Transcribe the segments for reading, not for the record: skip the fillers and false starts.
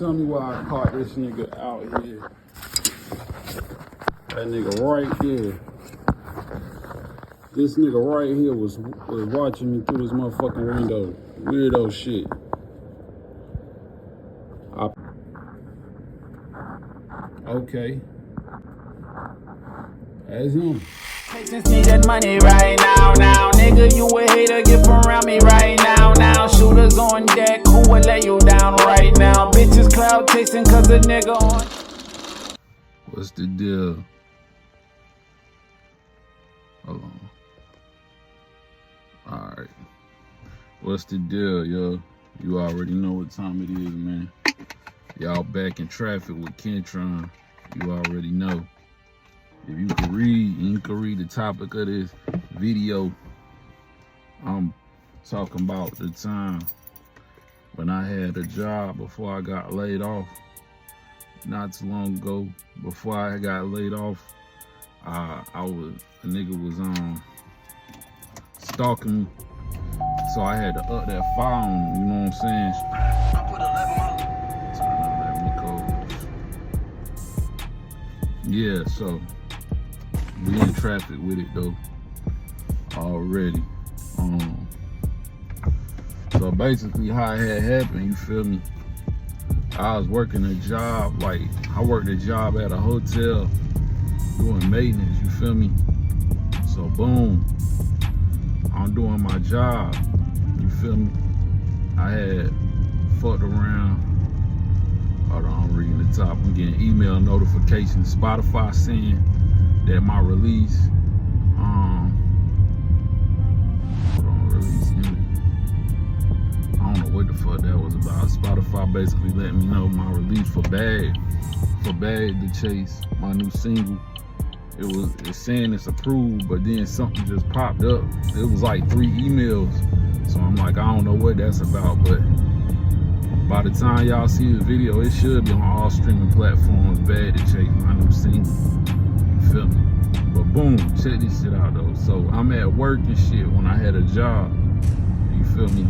Tell me why I caught this nigga out here. That nigga right there. This nigga right here was watching me through this motherfucking window. Weirdo shit. Okay. That's him. Just need that money right now, nigga, you a hater, get from around me right now, shooters on deck, who will lay you down right now, bitches cloud chasing cause the nigga on. What's the deal? Hold on. Alright. What's the deal, yo? You already know what time it is, man. Y'all back in traffic with Kentron. You already know. If you can read the topic of this video. I'm talking about the time when I had a job before I got laid off. Not too long ago, before I got laid off, a nigga was stalking me. So I had to up that file on him, you know what I'm saying? Yeah, so we in traffic with it though already. So basically how it had happened, you feel me? I was working a job, like I worked a job at a hotel doing maintenance, you feel me? So boom, I'm doing my job, you feel me? I had fucked around. Hold on, I'm reading the top. I'm getting email notifications. Spotify saying that my release, hold on, release image. I don't know what the fuck that was about. Spotify basically let me know my release for Bad to Chase, my new single. It's saying it's approved, but then something just popped up. It was like 3 emails. So I'm like, I don't know what that's about, but by the time y'all see the video, it should be on all streaming platforms. Bad to Chase, my new single. You feel me? But boom, check this shit out though. So I'm at work and shit when I had a job. You feel me?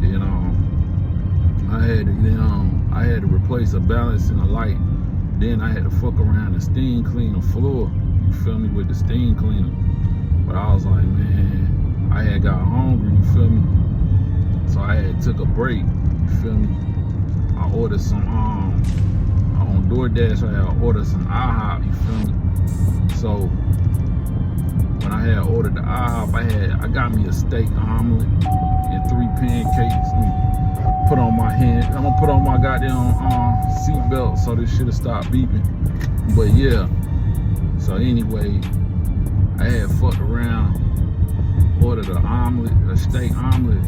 And I had to replace a balance and a light. Then I had to fuck around and steam clean the floor. You feel me? With the steam cleaner. But I was like, man, I had got hungry. You feel me? So I had took a break. You feel me? I ordered some on DoorDash. I had ordered some IHOP. You feel me? So when I had ordered the IHOP, I got me a steak omelet and 3 pancakes. Put on my hand. I'm gonna put on my goddamn seatbelt so this shit'll stop beeping. But yeah. So anyway, I had fucked around, ordered an omelet, a steak omelet.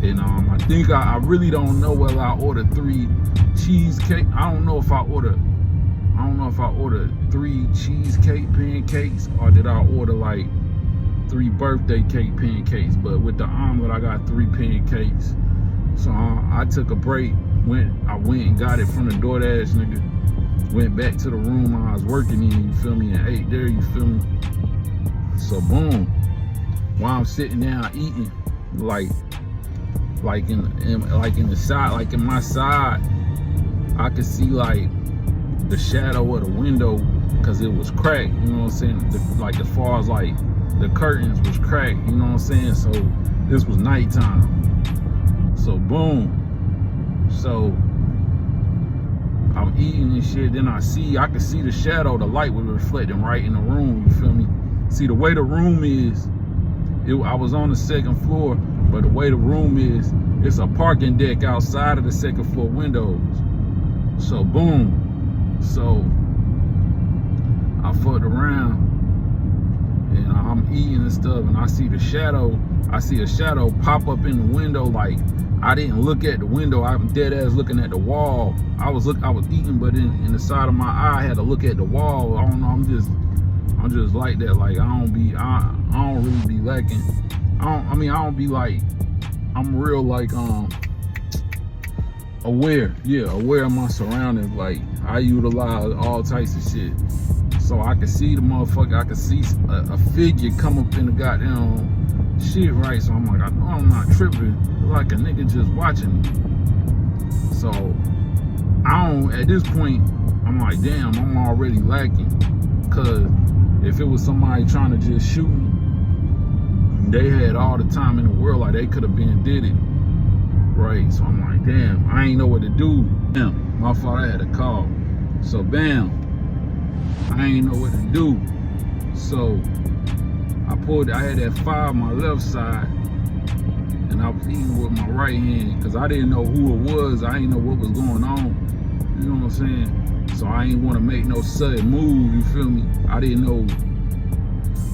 And I think I really don't know whether I ordered 3 cheesecake. I don't know if I ordered 3 cheesecake pancakes or did I order like 3 birthday cake pancakes. But with the omelet, I got 3 pancakes. So I took a break. I went and got it from the DoorDash nigga. Went back to the room I was working in. You feel me? And ate there. You feel me? So boom, while I'm sitting down eating, like in the side, like in my side, I could see like the shadow of the window because it was cracked, you know what I'm saying? Like as far as like the curtains was cracked, you know what I'm saying? So this was nighttime. So boom. So I'm eating and shit, then I could see the shadow, the light was reflecting right in the room, you feel me? See the way the room is, I was on the 2nd floor, but the way the room is, it's a parking deck outside of the 2nd floor windows. So boom. So I fucked around and I'm eating and stuff and I see a shadow pop up in the window. Like I didn't look at the window, I'm dead ass looking at the wall. I was eating, but in the side of my eye I had to look at the wall. I don't know, I'm just like that. Like I don't really be lacking. I don't be like, I'm real like aware of my surroundings. Like I utilize all types of shit. So I could see the motherfucker, I could see a figure come up in the goddamn shit, right? So I'm like, I know I'm not tripping, like a nigga just watching me. So I don't, at this point, I'm like, damn, I'm already lacking. Cause if it was somebody trying to just shoot me, they had all the time in the world, like they could have been did it. Right, so I'm like, damn, I ain't know what to do. Damn, my fault, I had a call. So bam, I ain't know what to do. So I had that 5 on my left side, and I was eating with my right hand, because I didn't know who it was. I didn't know what was going on. You know what I'm saying? So I ain't want to make no sudden move, you feel me? I didn't know,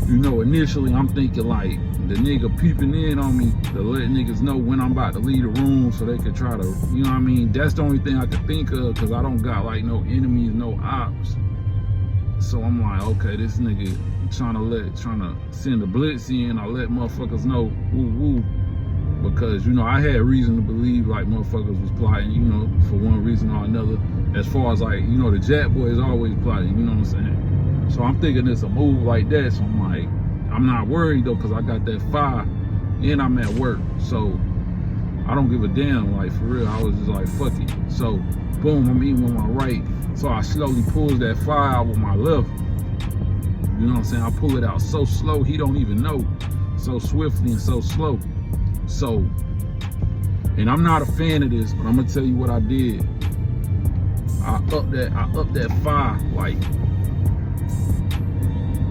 you know, initially I'm thinking like the nigga peeping in on me to let niggas know when I'm about to leave the room so they could try to, you know what I mean? That's the only thing I could think of, because I don't got like no enemies, no ops. So I'm like, okay, this nigga trying to send a blitz in. I let motherfuckers know, woo woo. Because, you know, I had reason to believe like motherfuckers was plotting, you know, for one reason or another. As far as like, you know, the Jack boys always plotting, you know what I'm saying? So I'm thinking it's a move like that. So I'm like, I'm not worried though, because I got that 5 and I'm at work. So I don't give a damn, like for real. I was just like, fuck it. So boom, I'm eating with my right. So I slowly pulls that 5 out with my left. You know what I'm saying? I pull it out so slow, he don't even know. So swiftly and so slow. So, and I'm not a fan of this, but I'm gonna tell you what I did. I upped that 5, like,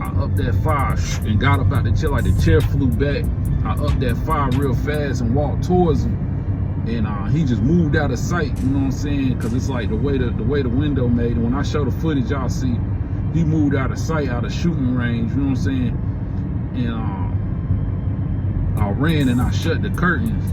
I upped that 5 and got up out the chair, like the chair flew back. I upped that 5 real fast and walked towards him. And he just moved out of sight, you know what I'm saying? Because it's like the way the window made. And when I show the footage, y'all see he moved out of sight, out of shooting range, you know what I'm saying? And I ran and I shut the curtains.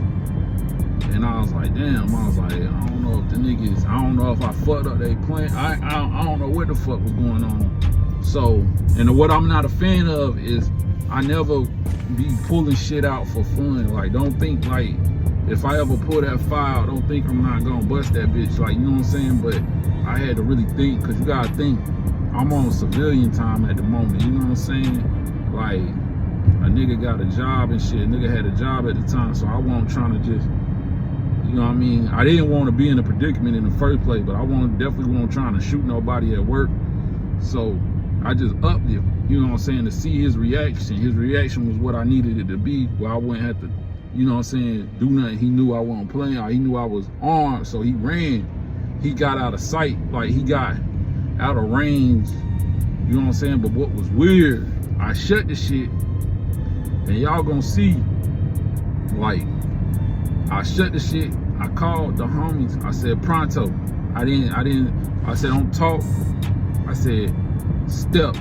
And I was like, damn, I was like, I don't know if the niggas, I don't know if I fucked up they plan. I don't know what the fuck was going on. So, and what I'm not a fan of is I never be pulling shit out for fun. Like, don't think like, if I ever pull that file, don't think I'm not gonna bust that bitch. Like, you know what I'm saying? But I had to really think, because you gotta think, I'm on civilian time at the moment, you know what I'm saying? Like, a nigga got a job and shit. A nigga had a job at the time, so I wasn't trying to just, you know what I mean? I didn't want to be in a predicament in the first place, but I definitely wasn't trying to shoot nobody at work. So I just upped it, you know what I'm saying, to see his reaction. His reaction was what I needed it to be, where I wouldn't have to, you know what I'm saying, do nothing. He knew I wasn't playing, or he knew I was armed, so he ran. He got out of sight, like he got out of range, you know what I'm saying? But what was weird, I shut the shit, and y'all gonna see, like, I shut the shit, I called the homies, I said pronto. I said don't talk, I said step,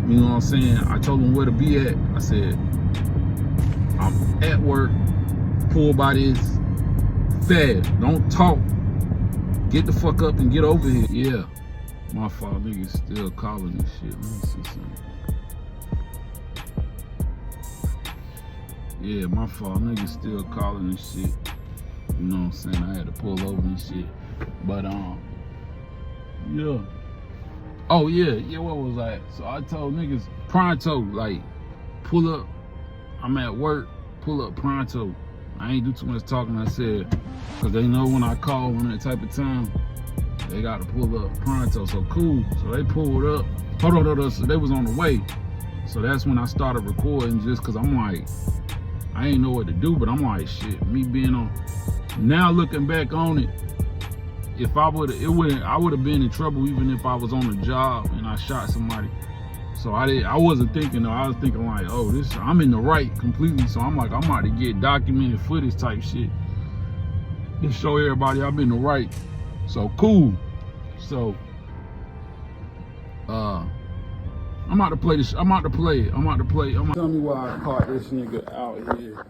you know what I'm saying? I told them where to be at. I said, I'm at work, pull by this, fast, don't talk, get the fuck up and get over here. Yeah, my fault, niggas still calling this shit. Let me see something. Yeah, my fault, niggas still calling this shit. You know what I'm saying? I had to pull over and shit. But yeah. Oh yeah, what was that? So I told niggas pronto, like, pull up. I'm at work, pull up pronto. I ain't do too much talking, I said, because they know when I call on that type of time, they got to pull up pronto. So cool. So they pulled up. Hold on, so they was on the way. So that's when I started recording, just because I'm like, I ain't know what to do, but I'm like, shit, me being on, now looking back on it, if I would have been in trouble even if I was on a job and I shot somebody. So I wasn't thinking though, I was thinking like, oh, I'm in the right completely. So I'm like, I'm about to get documented footage type shit to show everybody I'm in the right. So cool. So I'm about to play this. I'm about to play it. Tell me why I caught this nigga out here.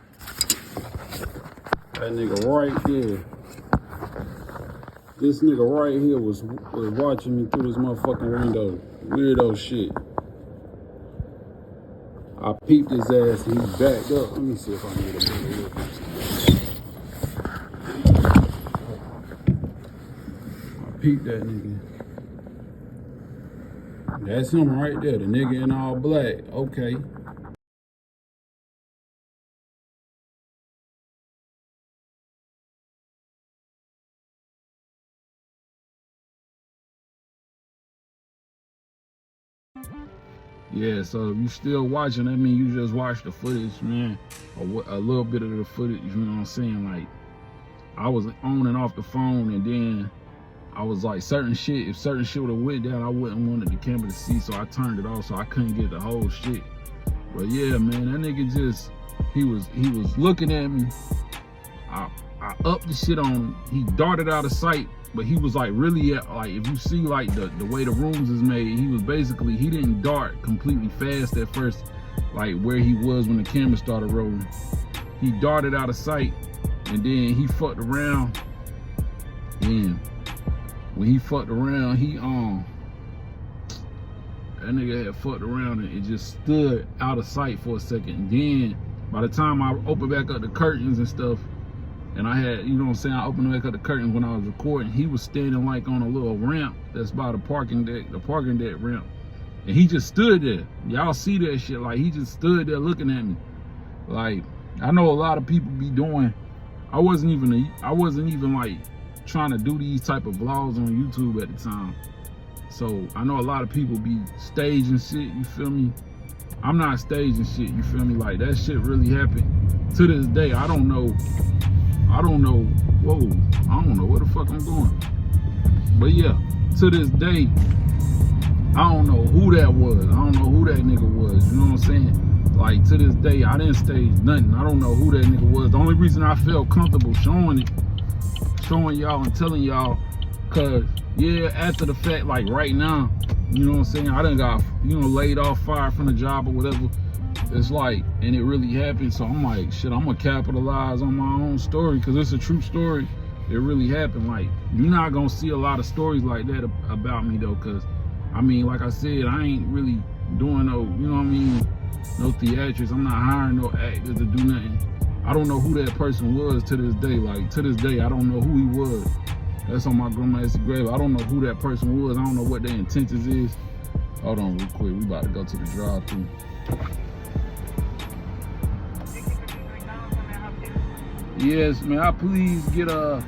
That nigga right there. This nigga right here was watching me through this motherfucking window. Weirdo shit. I peeped his ass and he backed up. Let me see if I can get a better look. I peeped that nigga. That's him right there, the nigga in all black. Okay. Yeah, so if you still watching, that means you just watched the footage, man. A little bit of the footage, you know what I'm saying? Like, I was on and off the phone, and then I was like, if certain shit would have went down, I wouldn't want the camera to see, so I turned it off so I couldn't get the whole shit. But yeah, man, that nigga just, he was looking at me. I upped the shit on him. He darted out of sight, but he was like really at, like, if you see like the way the rooms is made, he was basically, he didn't dart completely fast at first, like where he was when the camera started rolling. He darted out of sight, and then he fucked around. And when he fucked around, that nigga had fucked around and it just stood out of sight for a second. And then by the time I opened back up the curtains and stuff, and I had, you know what I'm saying, I opened back up the curtains when I was recording, he was standing like on a little ramp that's by the parking deck ramp. And he just stood there. Y'all see that shit, like he just stood there looking at me. Like, I know a lot of people be doing, I wasn't even like trying to do these type of vlogs on YouTube at the time. So I know a lot of people be staging shit, you feel me? I'm not staging shit, you feel me? Like, that shit really happened. To this day, I don't know, whoa, I don't know where the fuck I'm going. But yeah, to this day, I don't know who that was. I don't know who that nigga was, you know what I'm saying? Like, to this day, I didn't stage nothing. I don't know who that nigga was. The only reason I felt comfortable showing y'all and telling y'all, cause yeah, after the fact, like right now, you know what I'm saying, I done got, you know, laid off, fired from the job or whatever. It's like, and it really happened, so I'm like, shit, I'm gonna capitalize on my own story, cause it's a true story. It really happened. Like, you're not gonna see a lot of stories like that about me though, cause I mean, like I said, I ain't really doing no, you know what I mean, no theatrics. I'm not hiring no actors to do nothing. I don't know who that person was to this day. Like, to this day, I don't know who he was. That's on my grandma's grave. I don't know who that person was. I don't know what their intentions is. Hold on real quick. We about to go to the drive-thru. Yes, man. I please get a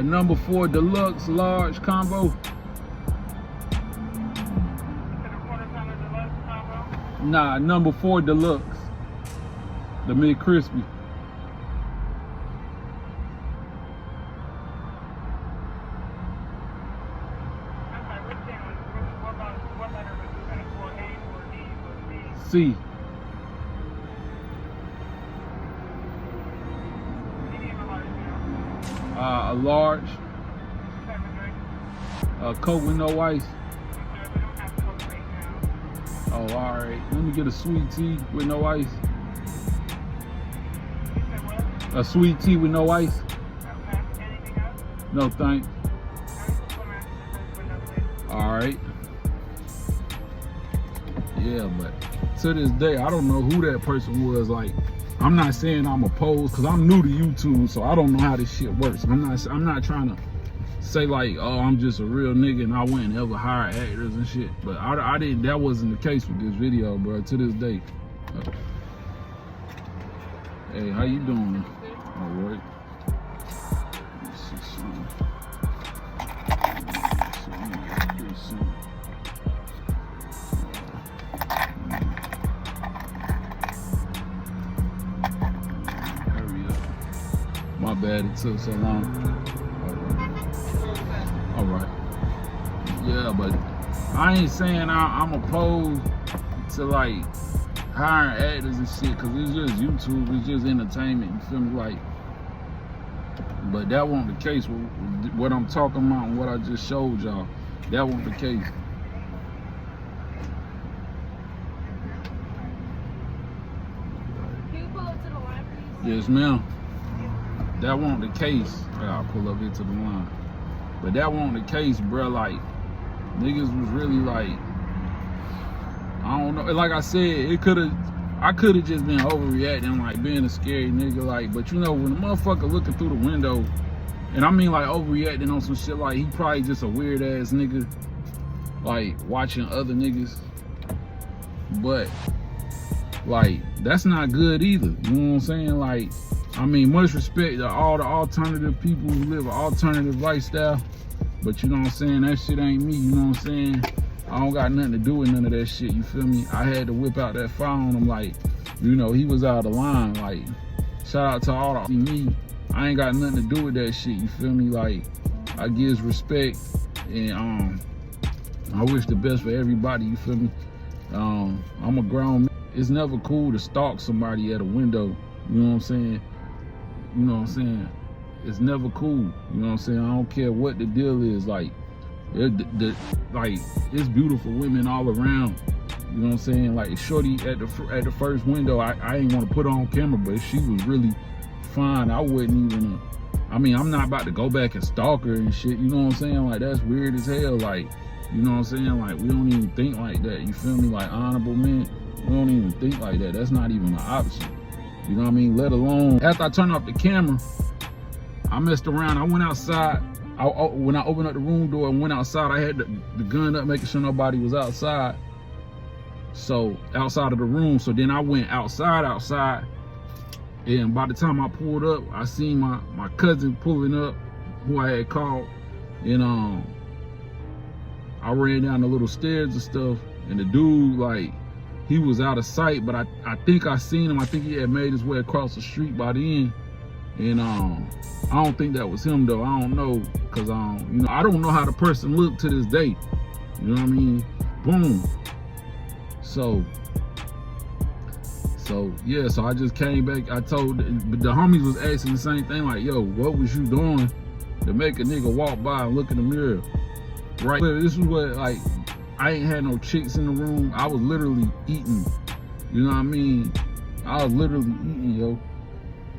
number 4 deluxe large combo. Nah, number 4 deluxe. The McCrispy. C. A large. Coke with no ice. Oh, all right. Let me get a sweet tea with no ice. A sweet tea with no ice. No thanks. All right. Yeah, but to this day, I don't know who that person was. Like, I'm not saying I'm opposed, cause I'm new to YouTube, so I don't know how this shit works. I'm not trying to say like, oh, I'm just a real nigga and I wouldn't ever hire actors and shit. But I didn't. That wasn't the case with this video, bro. To this day. Hey, how you doing? All right. Let's see something. My bad, it took so long. All right. Yeah, but I ain't saying I'm opposed to like hiring actors and shit, cause it's just YouTube, it's just entertainment, you feel me? Like, but that wasn't the case with what I'm talking about and what I just showed y'all. That wasn't the case. Can you pull up to the line, please? Yes, ma'am. That wasn't the case. I'll pull up here to the line. But that wasn't the case, bro. Like, niggas was really like, I don't know. Like I said, I could have just been overreacting, like being a scary nigga. Like, but you know, when the motherfucker looking through the window, and I mean like overreacting on some shit, like he probably just a weird ass nigga, like watching other niggas. But like, that's not good either. You know what I'm saying? Like, I mean, much respect to all the alternative people who live an alternative lifestyle, but you know what I'm saying, that shit ain't me, you know what I'm saying? I don't got nothing to do with none of that shit, you feel me? I had to whip out that fire on him, like, you know, he was out of line. Like, shout out to all the me. I ain't got nothing to do with that shit, you feel me? Like, I gives respect, and I wish the best for everybody, you feel me? I'm a grown man. It's never cool to stalk somebody at a window, you know what I'm saying? You know what I'm saying? It's never cool, you know what I'm saying? I don't care what the deal is, like, it's beautiful women all around, you know what I'm saying? Like, shorty at the first window, I ain't want to put her on camera, but she was really fine. I wouldn't even, I mean, I'm not about to go back and stalk her and shit, you know what I'm saying? Like, that's weird as hell, like, you know what I'm saying? Like, we don't even think like that, you feel me? Like, honorable men, we don't even think like that. That's not even an option, you know what I mean? Let alone, after I turned off the camera, I messed around, I went outside. When I opened up the room door and went outside, I had the gun up, making sure nobody was outside. So, outside of the room. So then I went outside. And by the time I pulled up, I seen my cousin pulling up, who I had called. And I ran down the little stairs and stuff. And the dude, like, he was out of sight, but I think I seen him. I think he had made his way across the street by then. And I don't think that was him though. I don't know, cause you know, I don't know how the person looked to this day. You know what I mean? Boom. So yeah. So I just came back. I told the homies was asking the same thing, like, yo, what was you doing to make a nigga walk by and look in the mirror? Right. This is what, like, I ain't had no chicks in the room. I was literally eating. You know what I mean? I was literally eating, yo.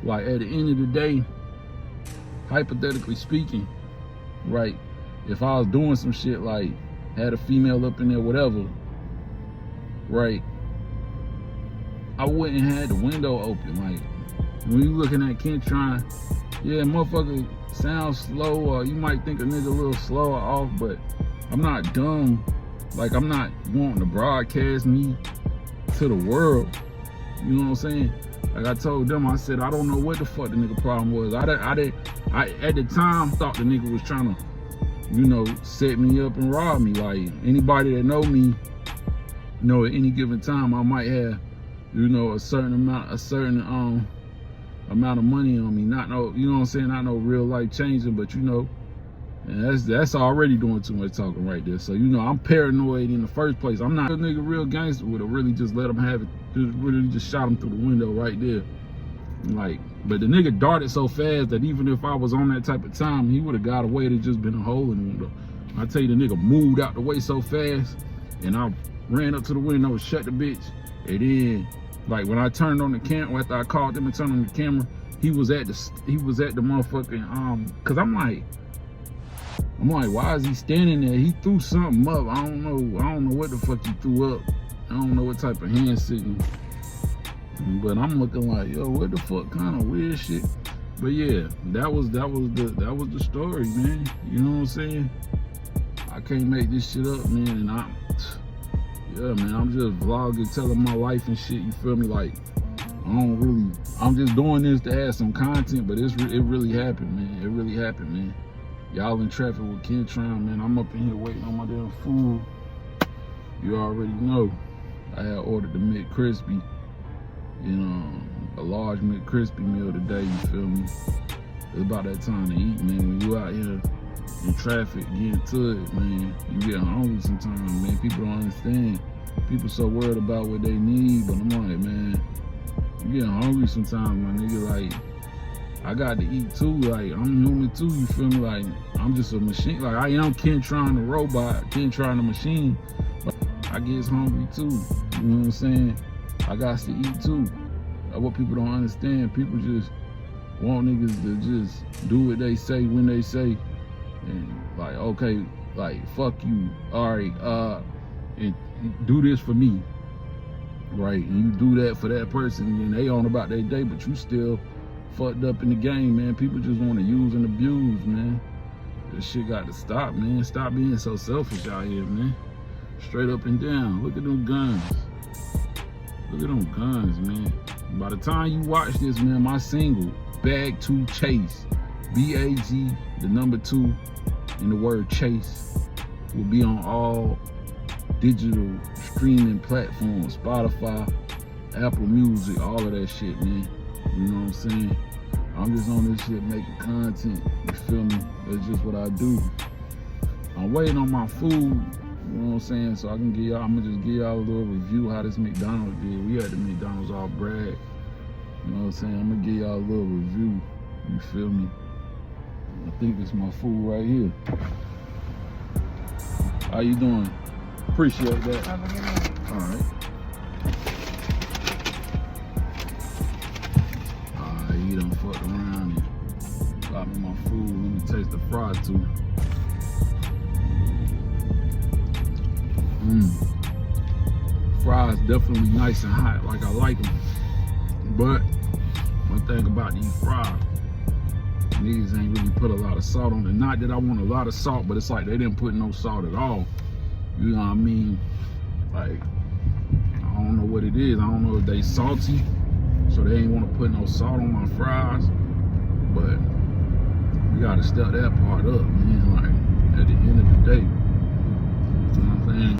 Like, at the end of the day, hypothetically speaking, right, if I was doing some shit, like, had a female up in there, whatever, right, I wouldn't have had the window open. Like, when you looking at Kentron, yeah, motherfucker sounds slow, or you might think a nigga a little slow or off, but I'm not dumb. Like, I'm not wanting to broadcast me to the world, you know what I'm saying? Like I told them, I said, I don't know what the fuck the nigga problem was. I at the time thought the nigga was trying to, you know, set me up and rob me. Like, anybody that know me, know at any given time I might have, you know, a certain amount of money on me. Not no, you know what I'm saying, not no real life changing, but you know, and that's already doing too much talking right there. So, you know, I'm paranoid in the first place. I'm not a nigga real gangster would have really just let him have it, just shot him through the window right there. Like, but the nigga darted so fast that even if I was on that type of time, he would have got away. There's just been a hole in the window. I tell you, the nigga moved out the way so fast, and I ran up to the window, shut the bitch, and then, like, when I turned on the camera, after I called them and turned on the camera, he was at the motherfucking cause I'm like, why is he standing there? He threw something up. I don't know what the fuck he threw up. I don't know what type of hand signal. But I'm looking like, yo, what the fuck kind of weird shit? But yeah, that was the story, man. You know what I'm saying? I can't make this shit up, man. And I'm just vlogging, telling my life and shit. You feel me? Like, I'm just doing this to have some content, but it really happened, man. It really happened, man. Y'all in traffic with Kentron, man. I'm up in here waiting on my damn food. You already know. I had ordered the McCrispy, you know, a large McCrispy meal today, you feel me? It's about that time to eat, man. When you out here in traffic getting to it, man, you get hungry sometimes, man. People don't understand. People so worried about what they need, but I'm like, man, you get hungry sometimes, my nigga. Like, I got to eat too. Like, I'm human too, you feel me? Like, I'm just a machine. Like, I am Kentron the robot, Kentron the machine. But I get hungry too. You know what I'm saying? I got to eat too. That's what people don't understand. People just want niggas to just do what they say when they say. And like, okay, like, fuck you. All right, and do this for me. Right? And you do that for that person, and they on about their day, but you still fucked up in the game, man. People just want to use and abuse, man. This shit got to stop, man. Stop being so selfish out here, man. Straight up and down. Look at them guns. Look at them guns, man. By the time you watch this, man, my single, Bag 2 Chase, B-A-G, the number 2, and the word chase, will be on all digital streaming platforms, Spotify, Apple Music, all of that shit, man. You know what I'm saying? I'm just on this shit making content, you feel me? That's just what I do. I'm waiting on my food, you know what I'm saying? So I can give y'all, I'm gonna just give y'all a little review how this McDonald's did. We had the McDonald's all brag. You know what I'm saying? I'm gonna give y'all a little review, you feel me? I think it's my food right here. How you doing? Appreciate that. All right. You done fucked around and got me my food. Let me taste the fry too. Fries definitely nice and hot, like I like them. But one thing about these fries, these ain't really put a lot of salt on it. Not that I want a lot of salt, but it's like they didn't put no salt at all. You know what I mean? Like, I don't know what it is. I don't know if they salty, so they ain't want to put no salt on my fries. But we gotta step that part up, man. Like, at the end of the day, you know what I'm saying?